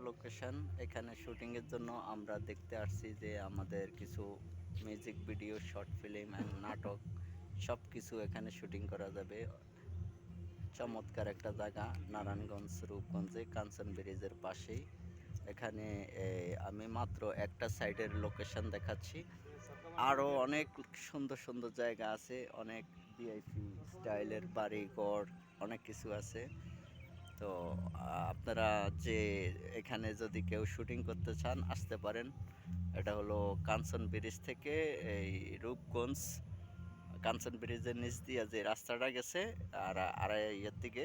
Location. এখানে শুটিংয়ের জন্য আমরা দেখতে আসছি যে আমাদের কিছু music video, short film and নাটক সব কিছু এখানে শুটিং করা যাবে। চমৎকার একটা জায়গা, নারায়ণগঞ্জ রূপগঞ্জে কাঞ্চন ব্রিজের পাশেই। এখানে আমি মাত্র একটা সাইডের লোকেশন দেখাচ্ছি, আরও অনেক সুন্দর সুন্দর জায়গা আছে, অনেক ভিআইপি স্টাইলের বাড়ি ঘর অনেক কিছু আছে। তো আপনারা যে এখানে যদি কেউ শুটিং করতে চান আসতে পারেন। এটা হলো কাঞ্চন ব্রিজ থেকে এই রূপগঞ্জ, কাঞ্চন ব্রিজের নিচ দিয়ে যে রাস্তাটা গেছে আর ইয়ের দিকে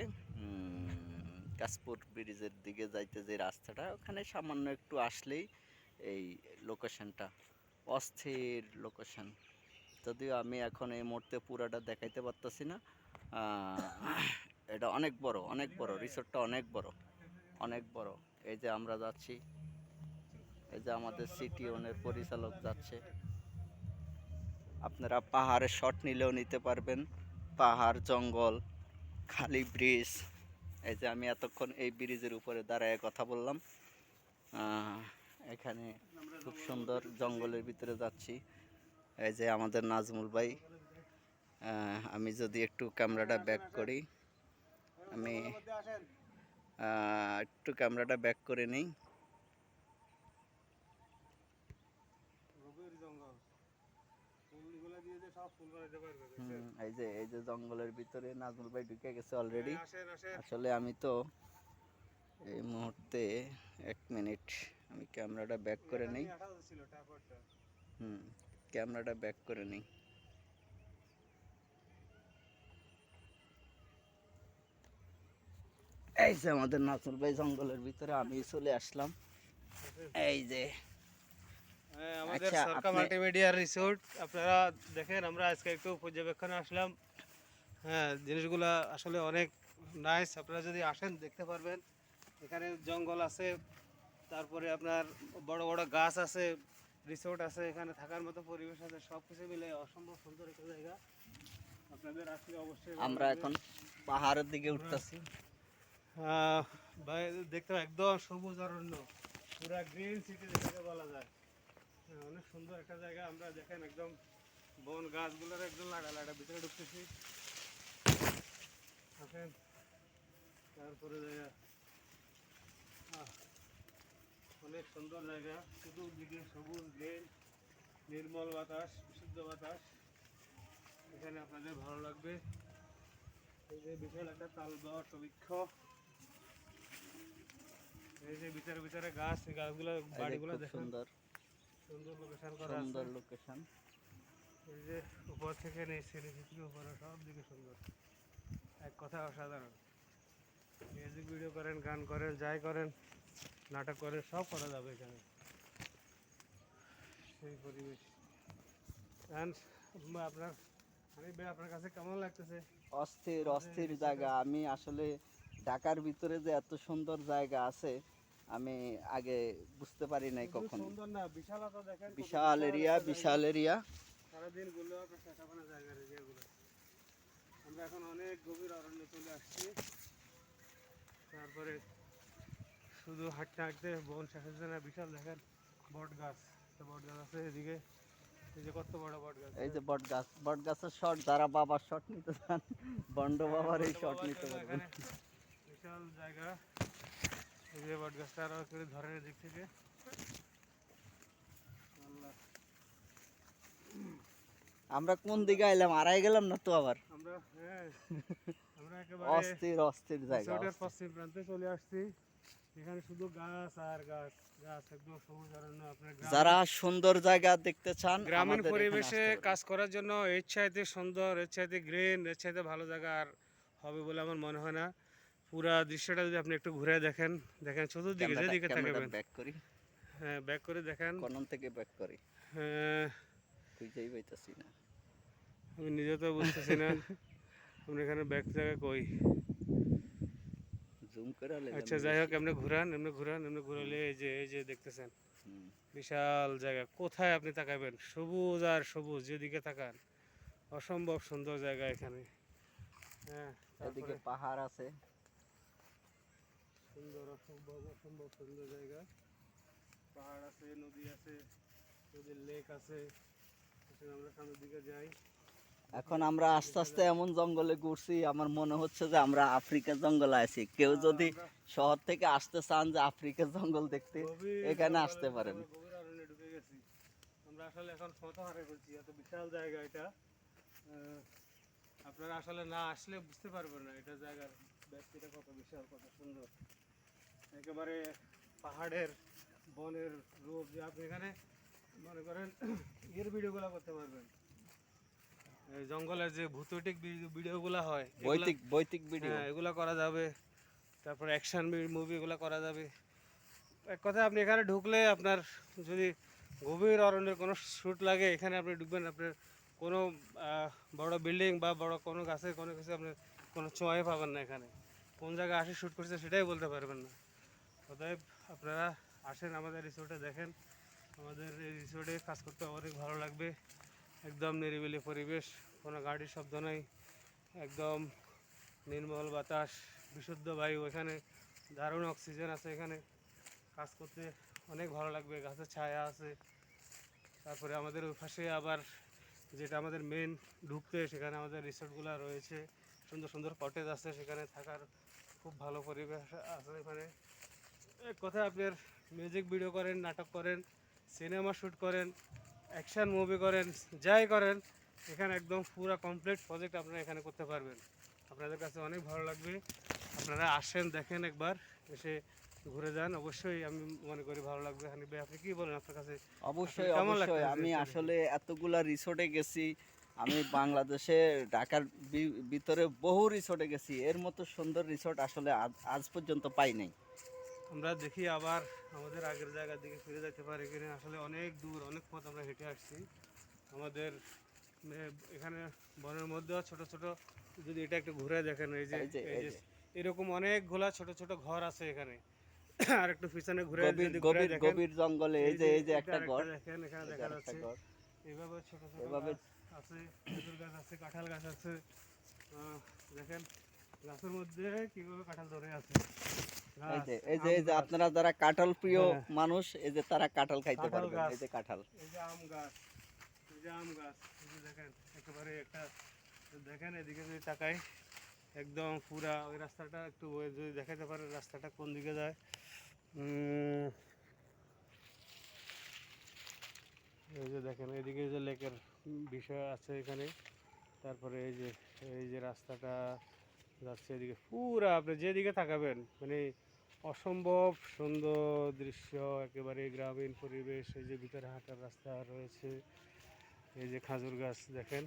কাশপুর ব্রিজের দিকে যাইতে যে রাস্তাটা, ওখানে সামান্য একটু আসলেই এই লোকেশনটা, অস্থির লোকেশন। যদিও আমি এখন এই মুহূর্তে পুরাটা দেখাইতে পারতেছি না। এটা অনেক বড়, অনেক বড় রিসোর্টটা, অনেক বড়, অনেক বড়। এই যে আমরা যাচ্ছি, এই যে আমাদের সিটি ওনের পরিচালক যাচ্ছে। আপনারা পাহাড়ের শট নিলেও নিতে পারবেন, পাহাড়, জঙ্গল, খালি ব্রিজ। এই যে আমি এতক্ষণ এই ব্রিজের উপরে দাঁড়ায় কথা বললাম। এখানে খুব সুন্দর জঙ্গলের ভিতরে যাচ্ছি। এই যে আমাদের নাজমুল ভাই। আমি যদি একটু ক্যামেরাটা ব্যাক করি, আমি একটু ক্যামেরাটা ব্যাক করে নিই। এই যে জঙ্গলের ভিতরে নাজমুল ভাই ঢুকে গেছে অলরেডি। আসলে আমি তো এই মুহূর্তে, এক মিনিট, আমি ক্যামেরাটা ব্যাক করে নিই। ক্যামেরাটা ব্যাক করে নিই। এই যে আমাদের নাজমুল ভাই জঙ্গলের ভিতরে, আমি চলে আসলাম। এই যে আমাদের সরকার মাল্টিমিডিয়া রিসোর্ট আপনারা দেখেন, আমরা আজকে একটু পর্যবেক্ষণে আসলাম। হ্যাঁ, জিনিসগুলা আসলে অনেক নাইস। আপনারা যদি আসেন দেখতে পারবেন। এখানে জঙ্গল আছে, তারপরে আপনার বড় বড় গাছ আছে, রিসোর্ট আছে, এখানে থাকার মতো পরিবেশ আছে, সব কিছু মিলে অসম্ভব সুন্দর একটা জায়গা। আপনাদের আসলে অবশ্যই আমরা এখন পাহাড়ের দিকে উঠতেছি। ভাই দেখতে একদম সবুজ অরণ্য, পুরা গ্রিন সিটি যেটাকে বলা যায়। অনেক সুন্দর একটা জায়গা। আমরা দেখেন একদম বন গাছগুলোর একদম লাগালাটা ভিতরে ঢুকতেছি। দেখেন তারপরে জায়গা অনেক সুন্দর জায়গা, চতুর্দিকে সবুজ গ্রিন, নির্মল বাতাস, বিশুদ্ধ বাতাস। এখানে আপনাদের ভালো লাগবে। এই যে বিশাল একটা তালবট বৃক্ষ, এই যে ভিতরে ভিতরে গাছ, এই গাছগুলো বাড়িগুলো দেখেন, সুন্দর সুন্দর লোকেশন করা আছে। সুন্দর লোকেশন। এই যে উপর থেকে নিচে, নিচে থেকে উপরে সব দিকে সুন্দর, এক কথা অসাধারণ। মিউজিক ভিডিও করেন, গান করেন, যাই করেন, নাটক করেন, সব করা যাবে এখানে, সেই পরিবেশ। আপনার হানিফ ভাই, আপনার কাছে কেমন লাগতেছে? অস্থির অস্থির জায়গা। আমি আসলে ঢাকার ভিতরে যে এত সুন্দর জায়গা আছে আমি আগে বুঝতে পারি নাই কখনো। সুন্দর না, বিশালতা দেখেন, বিশাল এরিয়া, বিশাল এরিয়া। সারাদিন ঘুরলেও আপনার শেষ হবে না জায়গার এরিয়াগুলো। আমরা এখন অনেক গভীর অরণ্যে চলে আসছি। তারপরে শুধু হাঁটতে হাঁটতে বন শেষ হচ্ছে না। বিশাল দেখেন বট গাছ, বট গাছ আছে এদিকে। এই যে কত বড় বট গাছ, এই যে বট গাছ, বট গাছের শট, যারা বাবার শট নিতে চান বন্ড বাবার এই শট নিতে পারবেন। বিশাল জায়গা। এই যে বট গাছটা আরো করে ধরেন এদিক থেকে। আমরা কোন দিকে আইলাম, আড়াই গেলাম না তো আবার। আমরা আমরা একেবারে অস্থির অস্থির জায়গা, পশ্চিম প্রান্তে চলে আসছি। এখানে শুধু গাছ আর গাছ, গাছ একদম সবুজ অরণ্য। আপনার যারা সুন্দর জায়গা দেখতে চান, গ্রামীণ পরিবেশে কাজ করার জন্য এর চাইতে সুন্দর, এর চাইতে গ্রিন, এর চাইতে ভালো জায়গা আর হবে বলে আমার মনে হয় না। পুরা দৃশ্যটা যদি আপনি একটু ঘুরে দেখেন, দেখেন চতুর্দিকে যেদিকে তাকাবেন। ব্যাক করি। হ্যাঁ, ব্যাক করে দেখেন। কোন থেকে ব্যাক করি? হ্যাঁ, খুঁজেই পাইতাছি না, আমি নিজে তো বুঝতেছি না আপনি এখানে ব্যাক জায়গা কই। জুম করে আচ্ছা, যাই হোক, এমনি ঘুরান, এমনি ঘুরান, এমনি ঘুরালে এই যে দেখতেছেন বিশাল জায়গা। কোথায় আপনি তাকাবেন, সবুজ আর সবুজ, যেদিকে তাকান অসম্ভব সুন্দর জায়গা এখানে। হ্যাঁ, এদিকে পাহাড় আছে, সুন্দর, অসম্ভব অসম্ভব সুন্দর জায়গা। পাহাড় আছে, নদী আছে, নদীর লেক আছে। আসলে আমরা সামনের দিকে যাই। এখন আমরা আস্তে আস্তে এমন জঙ্গলে ঘুরছি, আমার মনে হচ্ছে যে আমরা আফ্রিকার জঙ্গলে আছি। কেউ যদি আমরা শহর থেকে আসতে চান যে আফ্রিকার জঙ্গল দেখতে, গভীর এখানে জঙ্গলের আসতে মধ্যে, পারেন। আমরা গভীর অরণ্যে ঢুকে গেছি। আমরা আসলে এখন ক্ষমতা হারিয়ে ফেলছি, এত বিশাল জায়গা এটা। আহ, আপনারা আসলে না আসলে বুঝতে পারবেন না এটা জায়গার ব্যক্তিটা কত বিশাল, কত সুন্দর। একেবারে পাহাড়ের বনের রূপ, যে আপনি এখানে মনে করেন এর ভিডিওগুলো করতে পারবেন। এই জঙ্গলের যে ভূতটিক ভিডিওগুলো হয়, বৈদিক বৈদিক ভিডিও। হ্যাঁ এগুলো করা যাবে। তারপর অ্যাকশন মুভি এগুলো করা যাবে। এক কথায় আপনি এখানে ঢুকলে আপনার যদি গভীর অরণ্যের কোনো শ্যুট লাগে, এখানে আপনি ঢুকবেন, আপনার কোনো বড় বিল্ডিং বা বড় কোনো গাছের কোনো কিছু আপনার কোনো ছোঁয়াই পাবেন না। এখানে কোন জায়গায় আসে শ্যুট করছে সেটাই বলতে পারবেন না। অতএব আপনারা আসেন আমাদের রিসোর্টে, দেখেন আমাদের এই রিসোর্টে কাজ করতে অনেক ভালো লাগবে। একদম নিরিবিলি পরিবেশ, কোনো গাড়ির শব্দ নাই, একদম নির্মল বাতাস, বিশুদ্ধ বায়ু। এখানে দারুণ অক্সিজেন আছে। এখানে কাজ করতে অনেক ভালো লাগবে, গাছের ছায়া আছে। তারপরে আমাদের ওই পাশে আবার যেটা আমাদের মেন ঢুকতে, সেখানে আমাদের রিসোর্টগুলো রয়েছে, সুন্দর সুন্দর কটেজ আছে, সেখানে থাকার খুব ভালো পরিবেশ আছে এখানে। এক কথায় আপনার মিউজিক ভিডিও করেন, নাটক করেন, সিনেমা শ্যুট করেন, অ্যাকশন মুভি করেন, যাই করেন, এখানে একদম পুরো কমপ্লিট প্রজেক্ট আপনারা এখানে করতে পারবেন। আপনাদের কাছে অনেক ভালো লাগবে। আপনারা আসেন, দেখেন একবার, এসে ঘুরে যান, অবশ্যই আমি মনে করি ভালো লাগবে। হানিফ ভাই, আপনি কি বলেন? আপনার কাছে অবশ্যই কেমন অবশ্যই, লাগতেছে আমি জিনিসটা দেখে? আসলে এতগুলা রিসোর্টে গেছি। আমি বাংলাদেশে ঢাকার ভিতরে বহু রিসোর্টে গেছি, এর মতো সুন্দর রিসোর্ট আসলে আজ আজ পর্যন্ত পাই নাই। আমরা দেখি আবার আমাদের আগের জায়গার দিকে ফিরে যেতে পারি কিনা। আসলে অনেক দূর, অনেক পথ আমরা হেঁটে আসছি। আমাদের এখানে বনের মধ্যেও ছোট ছোট, যদি এটা একটু ঘুরে দেখেন, এই যে এই যে এই এই যে যে এরকম অনেকগুলা ছোট ছোট ঘর আছে এখানে। আর একটু পিছনে ঘুরে গভীর যদি ঘুরে গভীর দেখেন, গভীর জঙ্গলে এই যে এই যে এটা একটা আরেকটা ঘর, দেখেন, এখানে এই যে দেখা আরেকটা যাচ্ছে ঘর। এইভাবে ছোট ছোট এভাবে গাছ আছে, খেজুর গাছ আছে, কাঁঠাল গাছ আছে। দেখেন গাছের মধ্যে কিভাবে কাঁঠাল ধরে আছে। এই গাছ, যে এই যে আম এই যে গাছ, আপনারা যারা কাঁঠাল প্রিয় হ্যাঁ মানুষ, এই যে তারা কাঁঠাল খাইতে কাঁঠাল পারবেন। গাছ, এই যে কাঁঠাল। এই যে আম গাছ, এই যে আম গাছ, এই যে দেখেন একেবারে একটা, দেখেন এদিকে যদি তাকাই, একদম পুরা ওই রাস্তাটা একটু যদি দেখাতে পারে রাস্তাটা কোন দিকে যায়। উম, এই যে দেখেন এদিকে যে লেকের বিষয় আছে এখানে। তারপরে এই যে রাস্তাটা যাচ্ছে এদিকে, পুরা আপনি যেদিকে তাকাবেন মানে অসম্ভব সুন্দর দৃশ্য, একেবারে গ্রামীণ পরিবেশ। এই যে ভিতরে হাঁটার রাস্তা রয়েছে, এই যে খাজুর গাছ দেখেন,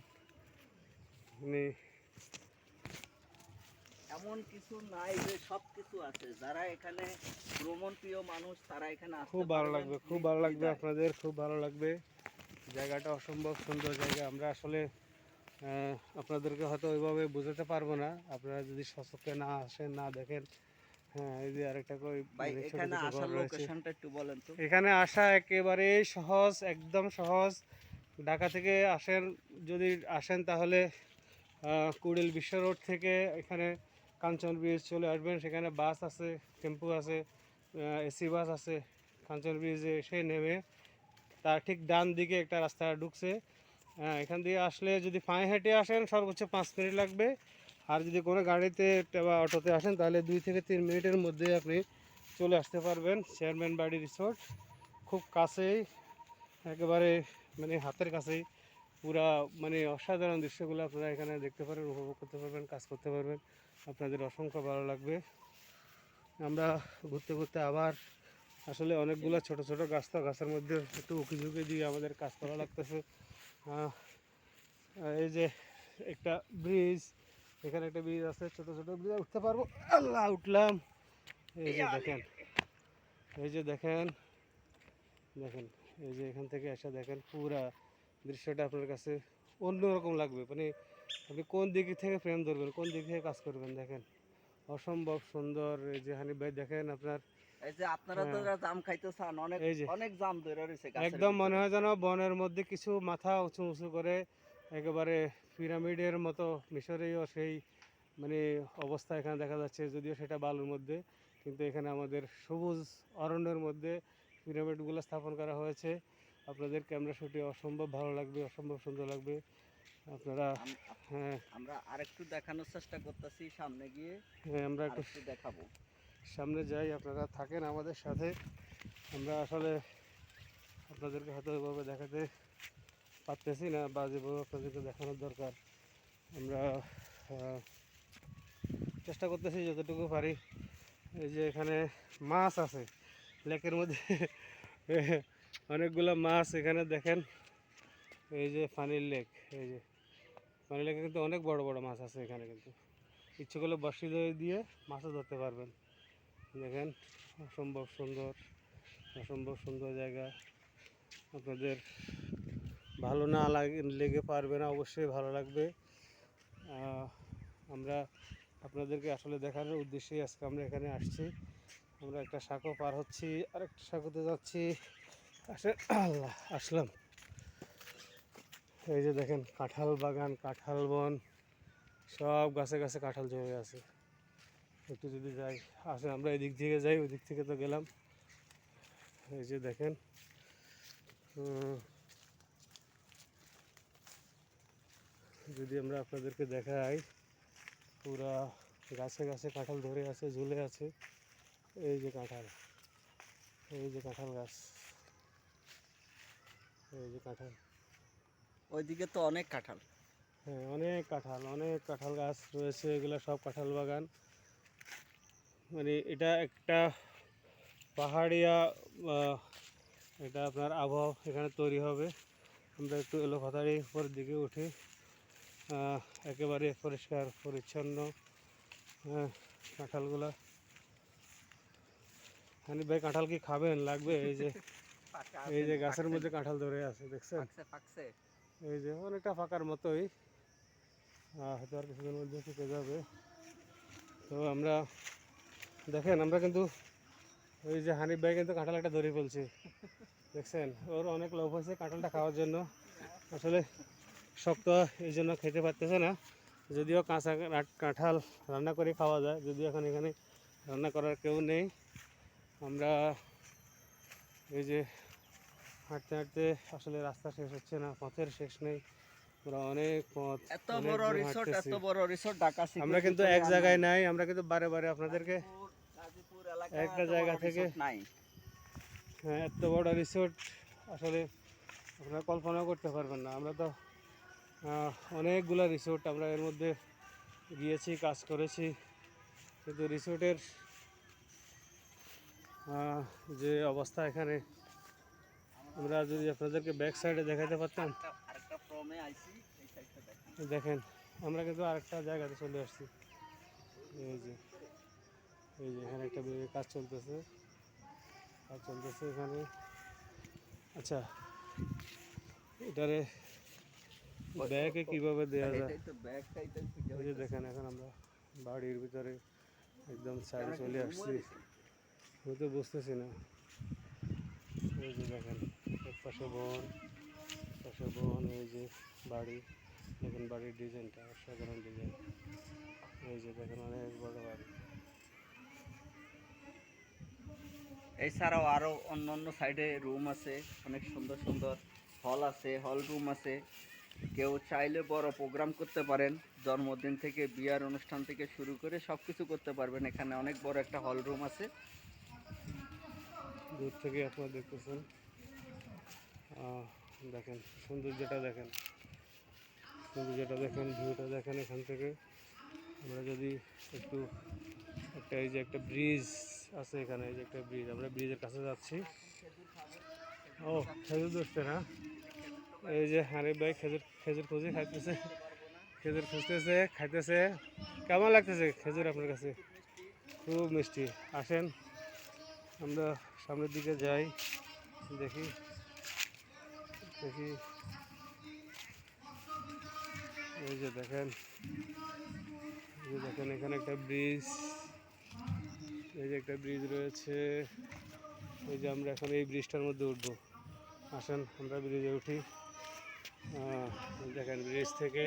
মানে এমন কিছু নাই যে সব কিছু আছে। যারা এখানে ভ্রমণ প্রিয় মানুষ, তারা এখানে আসতে খুব ভালো পারবেন লাগবে, খুব ভালো লাগবে নির্দ্বিধায়। আপনাদের, খুব ভালো লাগবে। জায়গাটা অসম্ভব সুন্দর জায়গা। আমরা আসলে আপনাদেরকে হয়তো ওইভাবে বোঝাতে পারবো না, আপনারা যদি সচক্ষে না আসেন, না দেখেন। হ্যাঁ এই যে আরেকটা করে ভাই, মানে ছোট এখানে ছোট ঘর আসার রয়েছে। লোকেশনটা একটু বলেন তো। এখানে আসা একেবারে সহজ, একদম সহজ। ঢাকা থেকে আসেন, যদি আসেন তাহলে কুড়িল বিশ্ব রোড থেকে এখানে কাঞ্চন ব্রিজ চলে আসবেন। সেখানে বাস আছে, টেম্পু আছে, এসি বাস আছে। কাঞ্চন ব্রিজে এসে নেমে তার ঠিক ডান দিকে একটা রাস্তা ঢুকছে। এখান দিয়ে আসলে যদি পায়ে হেঁটে আসেন সর্বোচ্চ 5 মিনিট লাগবে। আর যদি কোনো গাড়িতে বা অটোতে আসেন তাহলে 2 থেকে 3 মিনিটের মধ্যে আপনি চলে আসতে পারবেন চেয়ারম্যান বাড়ি রিসোর্ট। খুব কাছেই, একেবারে মানে হাতের কাছেই। পুরা মানে অসাধারণ দৃশ্যগুলো আপনারা এখানে দেখতে পারবেন, উপভোগ করতে পারবেন, কাজ করতে পারবেন। আপনাদের অসংখ্য ভালো লাগবে। আমরা ঘুরতে ঘুরতে আবার আসলে অনেকগুলো ছোট ছোট গাছ, তো গাছের মধ্যে একটু উকি ঝুঁকি দিয়ে আমাদের কাজ করা লাগতেছে। আহ, এই যে একটা ব্রিজ, এখানে একটা ব্রিজ আছে, ছোট ছোট ব্রিজে উঠতে পারবো। আল্লাহ, উঠলাম। এই যে দেখেন, এই যে দেখেন, দেখেন এই যে এখান থেকে এসে দেখেন পুরা দৃশ্যটা আপনার কাছে অন্যরকম লাগবে। মানে আপনি কোন দিক থেকে ফ্রেম ধরবেন, কোন দিক থেকে কাজ করবেন, দেখেন অসম্ভব সুন্দর। এই যে হানিফ ভাই দেখেন আপনার, এই যে আপনারা তো হ্যাঁ জাম খাইতে চান, অনেক এই যে অনেক জাম ধরে রয়েছে গাছের একদম মনে ভিতরে। হয় যেন বনের মধ্যে কিছু মাথা উঁচু উঁচু করে একেবারে পিরামিডের মতো মিশরীয় সেই মানে অবস্থা এখানে দেখা যাচ্ছে, যদিও সেটা বালুর মধ্যে। কিন্তু এখানে আমাদের সবুজ অরণ্যের মধ্যে পিরামিডগুলো স্থাপন করা হয়েছে। আপনাদের ক্যামেরা শুটে অসম্ভব ভালো লাগবে, অসম্ভব সুন্দর লাগবে। আপনারা হ্যাঁ আমরা আরেকটু দেখানোর চেষ্টা করতেছি সামনে গিয়ে, হ্যাঁ আমরা একটু আরেকটু দেখাবো। সামনে যাই, আপনারা থাকেন আমাদের সাথে। আমরা আসলে আপনাদেরকে হয়তো ওইভাবে দেখাতে পারতেছি না, বা যেভাবে আপনাদেরকে দেখানোর দরকার আমরা চেষ্টা করতেছি যতটুকু পারি। এই যে এখানে মাছ আছে লেকের মধ্যে অনেকগুলো মাছ এখানে দেখেন। এই যে পানির লেক, এই যে পানির লেকে কিন্তু অনেক বড় বড় মাছ আছে এখানে, কিন্তু ইচ্ছে করলে বড়শি দিয়ে মাছও ধরতে পারবেন। দেখেন অসম্ভব সুন্দর, অসম্ভব সুন্দর জায়গা। আপনাদের ভালো না লেগে পারবে না, অবশ্যই ভালো লাগবে। আমরা আপনাদেরকে আসলে দেখানোর উদ্দেশ্যেই আজকে আমরা এখানে আসছি। আমরা একটা সাঁকো পার হচ্ছি, আরেকটা সাঁকোতে যাচ্ছি। আল্লাহ আসলাম। এই যে দেখেন কাঁঠাল বাগান, কাঁঠাল বন, সব গাছে গাছে কাঁঠাল জমে আছে। একটু যদি যাই, আসলে আমরা এদিক থেকে যাই, ওই দিক থেকে তো গেলাম। এই যে দেখেন যদি আমরা আপনাদেরকে দেখাই, পুরা গাছে গাছে কাঁঠাল ধরে আছে, ঝুলে আছে। এই যে কাঁঠাল, এই যে কাঁঠাল গাছ, এই যে কাঁঠাল, ওইদিকে তো অনেক কাঁঠাল। হ্যাঁ অনেক কাঁঠাল গাছ রয়েছে। এগুলো সব কাঁঠাল বাগান। মানে এটা একটা পাহাড়িয়া এটা আপনার আবহাওয়া এখানে তৈরি হবে। আমরা একটু এলোপাতাড়ি উপরের দিকে উঠি, একেবারে পরিষ্কার পরিচ্ছন্ন কাঁঠালগুলা। হানিফ ভাই কাঁঠাল কি খাবেন? লাগবে? এই যে গাছের মধ্যে কাঁঠাল ধরে আছে দেখছেন, এই যে অনেকটা ফাঁকার মতোই, হয়তো আর কিছুদিনের মধ্যে শুকে যাবে। তো আমরা দেখেন, আমরা কিন্তু ওই যে হানিফ ভাই কিন্তু কাঁঠাল একটা ধরে ফেলছি, দেখছেন? ওর অনেক লোভ হয়েছে কাঁঠালটা খাওয়ার জন্য। আসলে শক্ত এই জন্য খেতে পারতেছে না, যদিও কাঁচা কাঁঠাল রান্না করে খাওয়া যায়, যদিও এখন এখানে রান্না করার কেউ নেই। আমরা এই যে হাঁটতে হাঁটতে আসলে রাস্তা শেষ হচ্ছে না, পথের শেষ নেই। আমরা অনেক পথ, এত অনেক বড় দূর রিসোর্ট, হাঁটতেছি। এত বড় রিসোর্ট ঢাকা সিটির আমরা কিন্তু ভিতরে এক আর জায়গায় নাই। নাই, আমরা কিন্তু বারে বারে আপনাদেরকে গাজীপুর এলাকায় একটা এত জায়গা বড় থেকে রিসোর্ট নাই। হ্যাঁ এত বড় রিসোর্ট আসলে আপনারা কল্পনাও করতে পারবেন না। আমরা তো অনেকগুলো রিসোর্ট আমরা এর মধ্যে গিয়েছি, কাজ করেছি, কিন্তু রিসোর্টের যে অবস্থা এখানে, আমরা যদি আপনাদেরকে ব্যাক সাইডে দেখাতে পারতাম। আরেকটা ফর্মে আইছি, এই সাইডটা দেখেন। দেখেন আমরা কিন্তু আরেকটা জায়গাতে চলে আসছি। এই যে এই যে এখানে একটা কাজ চলতেছে, এখানে। আচ্ছা, এটারে ব্যাগে কিভাবে দেওয়া যায়? এটাই তো ব্যাগটাই তো খুঁজে এই যে দেখেন এখন আমরা বাড়ির ভিতরে একদম সাইডে চলে আসছি, আমি তো বুঝতেছি না। এই যে দেখেন এক পাশে বন, পাশে বন, এই যে বাড়ি, দেখেন বাড়ির ডিজাইনটা অসাধারণ ডিজাইন। এই যে দেখেন অনেক বড় বাড়ি। এছাড়াও আরো অন্য অন্য সাইডে রুম আছে, অনেক সুন্দর সুন্দর হল আছে, হল রুম আছে। কেউ চাইলে বড় প্রোগ্রাম করতে পারেন, জন্মদিন থেকে বিয়ার অনুষ্ঠান থেকে শুরু করে সব কিছু করতে পারবেন। এখানে অনেক বড় একটা হল রুম আছে। দূর থেকে আপনারা দেখতেছেন, দেখেন সৌন্দর্যটা দেখেন, সৌন্দর্যটা দেখেন, ভিউটা দেখেন। এখান থেকে আমরা যদি একটু এই যে একটা ব্রিজ আছে এখানে, এই যে একটা ব্রিজ, আমরা ব্রিজের কাছে যাচ্ছি। ও খেজুর ধরছে না, এই যে হানিফ ভাই খেজুর খুঁজে খাইতেছে, খেজুর খুঁজতেছে, খাইতেছে। কেমন লাগতেছে খেজুর আপনার কাছে? খুব মিষ্টি। আসেন আমরা সামনের দিকে যাই, দেখি দেখি। এই যে দেখেন, এখানে একটা ব্রিজ, এই যে একটা ব্রিজ রয়েছে। এই যে আমরা এখন এই ব্রিজটার মধ্যে উঠবো। আসেন আমরা ব্রিজে উঠি। দেখেন ব্রিজ থেকে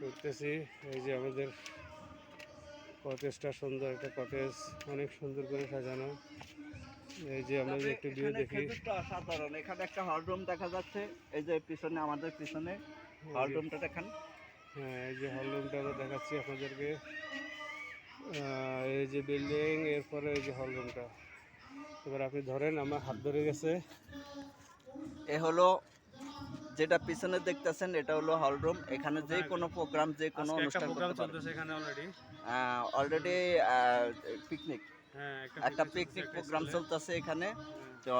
উঠতেছি। এই যে আমাদের কটেজটা সুন্দর একটা কটেজ, অনেক সুন্দর করে সাজানো। এই যে আমরা যদি একটু ভিউ এখানে দেখি, খেজুরটা অসাধারণ। এখানে একটা হল রুম দেখা যাচ্ছে, এই যে পিছনে, আমাদের পিছনে হল রুমটা দেখেন। হ্যাঁ এই যে হল রুমটা আমরা দেখাচ্ছি আপনাদেরকে। এই যে বিল্ডিং, এরপরে এই যে হল রুমটা। এবার আপনি ধরেন, আমার হাত ধরে গেছে। এ হলো যেটা পিছনে দেখতেছেন, এটা হলো হল রুম। এখানে যে কোনো প্রোগ্রাম, যে কোনো আজকে একটা অনুষ্ঠান প্রোগ্রাম করতে পারবেন। চলতেছে এখানে অলরেডি। অলরেডি পিকনিক, হ্যাঁ একটা চলতেছে পিকনিক একটা প্রোগ্রাম স্কুলে। চলতেছে এখানে। হ্যাঁ। তো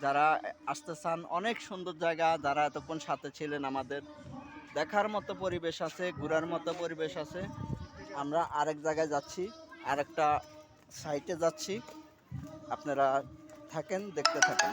যারা আসতে চান, অনেক সুন্দর জায়গা, যারা এতক্ষণ সাথে ছিলেন, আমাদের দেখার মতো পরিবেশ আছে, ঘোরার মতো পরিবেশ আছে। আমরা আরেক জায়গায় যাচ্ছি, আরেকটা সাইটে যাচ্ছি, আপনারা থাকেন, দেখতে থাকেন।